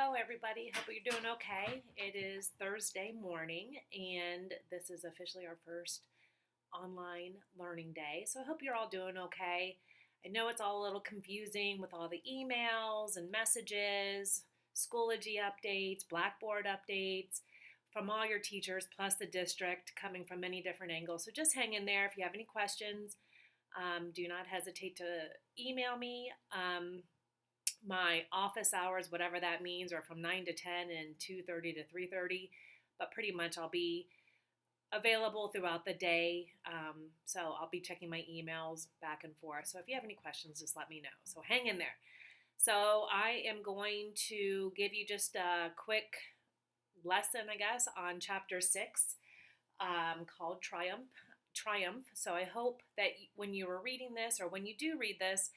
Hello, everybody. Hope you're doing okay. It is Thursday morning, and this is officially our first online learning day. So I hope you're all doing okay. I know it's all a little confusing with all the emails and messages, Schoology updates, Blackboard updates from all your teachers, plus the district coming from many different angles. So just hang in there. If you have any questions, do not hesitate to email me. My office hours, whatever that means, are from 9 to 10 and 2:30 to 3:30, but pretty much I'll be available throughout the day. So I'll be checking my emails back and forth. So if you have any questions, just let me know. So hang in there. So I am going to give you just a quick lesson, I guess, on chapter 6 called Triumph. So I hope that when you were reading this, or when you do read this,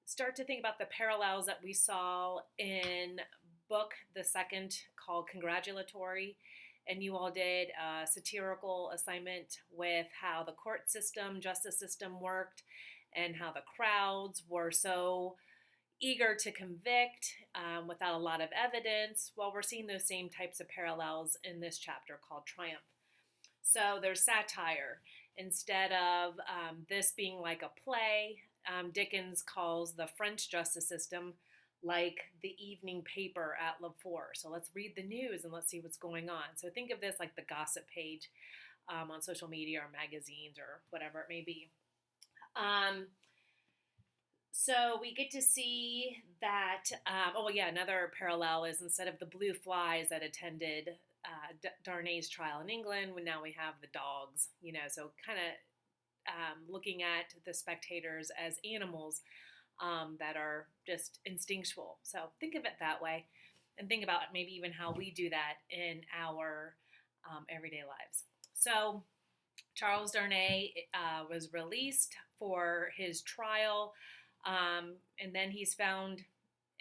start to think about the parallels that we saw in book the second called Congratulatory, and you all did a satirical assignment with how the court system, justice system worked, and how the crowds were so eager to convict without a lot of evidence. Well, we're seeing those same types of parallels in this chapter called Triumph. So there's satire. Instead of this being like a play, Dickens calls the French justice system like the evening paper at Le Four. So let's read the news and let's see what's going on. So think of this like the gossip page on social media or magazines or whatever it may be. So we get to see that, another parallel is instead of the blue flies that attended Darnay's trial in England, now we have the dogs, so kind of looking at the spectators as animals that are just instinctual. So think of it that way, and think about maybe even how we do that in our everyday lives. So Charles Darnay was released for his trial, and then he's found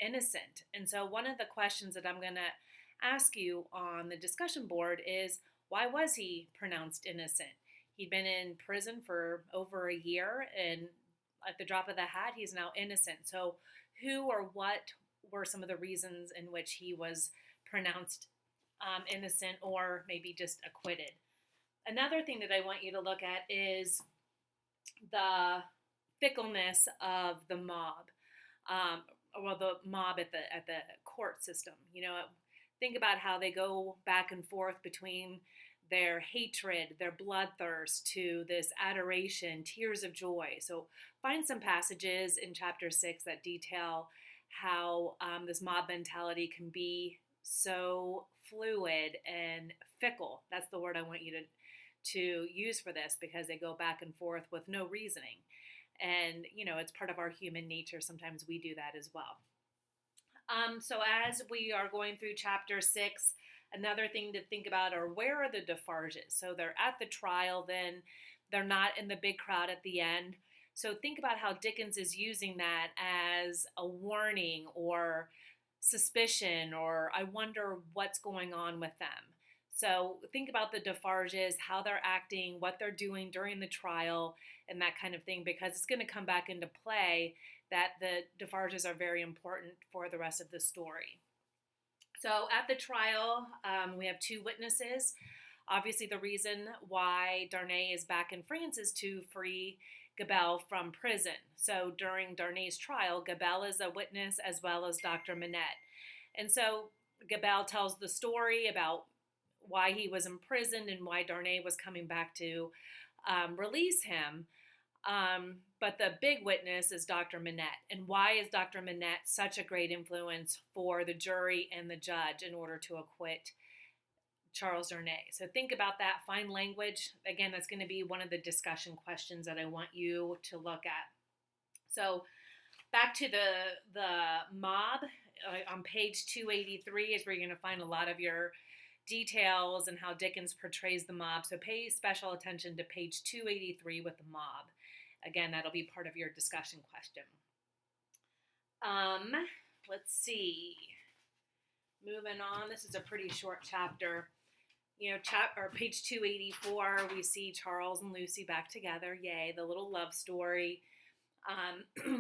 innocent. And so one of the questions that I'm going to ask you on the discussion board is, why was he pronounced innocent? He'd been in prison for over a year, and at the drop of the hat, he's now innocent. So who or what were some of the reasons in which he was pronounced innocent, or maybe just acquitted? Another thing that I want you to look at is the fickleness of the mob, the mob at the court system. Think about how they go back and forth between their hatred, their bloodthirst, to this adoration, tears of joy. So find some passages in chapter 6 that detail how this mob mentality can be so fluid and fickle. That's the word I want you to use for this, because they go back and forth with no reasoning. And, it's part of our human nature. Sometimes we do that as well. So as we are going through chapter 6, another thing to think about are, where are the Defarges? So they're at the trial, then they're not in the big crowd at the end. So think about how Dickens is using that as a warning or suspicion, or I wonder what's going on with them. So think about the Defarges, how they're acting, what they're doing during the trial, and that kind of thing, because it's going to come back into play that the Defarges are very important for the rest of the story. So at the trial, we have two witnesses. Obviously, the reason why Darnay is back in France is to free Gabelle from prison. So during Darnay's trial, Gabelle is a witness as well as Dr. Manette. And so Gabelle tells the story about why he was imprisoned and why Darnay was coming back to release him. But the big witness is Dr. Manette. And why is Dr. Manette such a great influence for the jury and the judge in order to acquit Charles Darnay? So think about that. Find language. Again, that's going to be one of the discussion questions that I want you to look at. So back to the mob. On page 283 is where you're going to find a lot of your details and how Dickens portrays the mob. So pay special attention to page 283 with the mob. Again, that'll be part of your discussion question. Let's see. Moving on. This is a pretty short chapter. Page 284, we see Charles and Lucy back together. Yay, the little love story.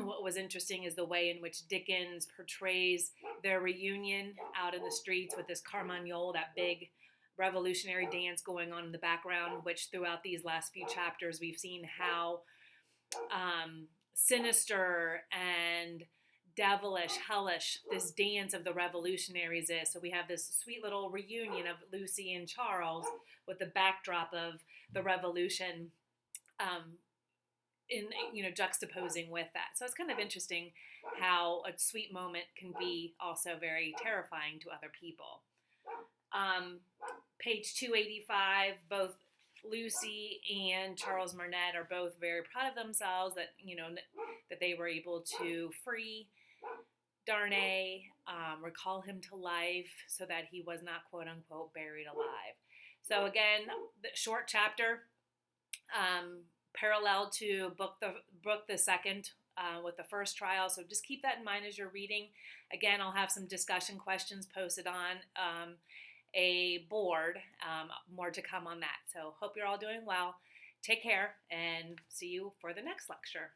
What was interesting is the way in which Dickens portrays their reunion out in the streets with this Carmagnole, that big revolutionary dance going on in the background, which throughout these last few chapters we've seen how sinister and devilish, hellish this dance of the revolutionaries is. So we have this sweet little reunion of Lucy and Charles with the backdrop of the revolution, um, in juxtaposing with that. So it's kind of interesting how a sweet moment can be also very terrifying to other people. Um, Page 285, both Lucy and Charles Marnet are both very proud of themselves that that they were able to free Darnay, recall him to life, so that he was not quote unquote buried alive. So again, the short chapter, parallel to book the second, with the first trial. So just keep that in mind as you're reading. Again, I'll have some discussion questions posted on a board. More to come on that. So hope you're all doing well. Take care and see you for the next lecture.